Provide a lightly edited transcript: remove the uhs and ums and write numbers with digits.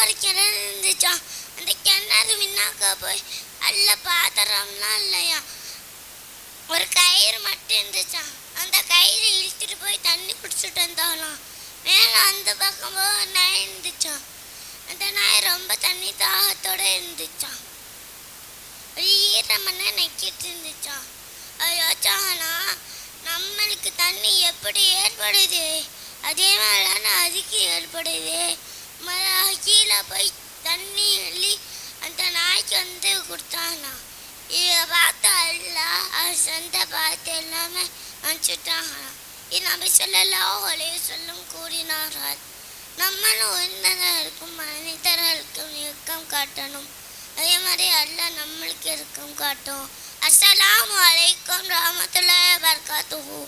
ஒரு கிணறு இருந்துச்சாம். அந்த கிணறு விண்ணாக்க போய் அல்ல பாத்திரம்லாம் இல்லையா, ஒரு கயிறு மட்டும் இருந்துச்சாம். அந்த கயிறு இழுத்துட்டு போய் தண்ணி குடிச்சிட்டு வந்தாலாம். மேலே அந்த பக்கம் ஒரு நாய் இருந்துச்சாம். அந்த நாய் ரொம்ப தண்ணி தாகத்தோட இருந்துச்சாம். ஒரு ஈரமண்ண நக்கிட்டு இருந்துச்சாம். அது யோசிச்சாங்கன்னா, நம்மளுக்கு தண்ணி எப்படி ஏற்படுது அதே மாதிரியான அதுக்கு ஏற்படுது. கீழே போய் தண்ணி அள்ளி அந்த நாய்க்கு வந்து கொடுத்தானா. இதை பார்த்து அல்ல அது சந்தை பார்த்து எல்லாமே நினச்சிட்டாங்களாம். இது நபி ஸல்லல்லாஹு அலைஹி வஸல்லம் கூறினார்கள், நம்மளும் உன்னதருக்கும் மனிதர்களுக்கும் இறக்கம் காட்டணும், அதே மாதிரி அல்லாஹ் நம்மளுக்கு இறக்கம் காட்டும். அஸ்ஸலாமு அலைக்கும் ரஹ்மத்துல்லாஹி வபரகாத்துஹு.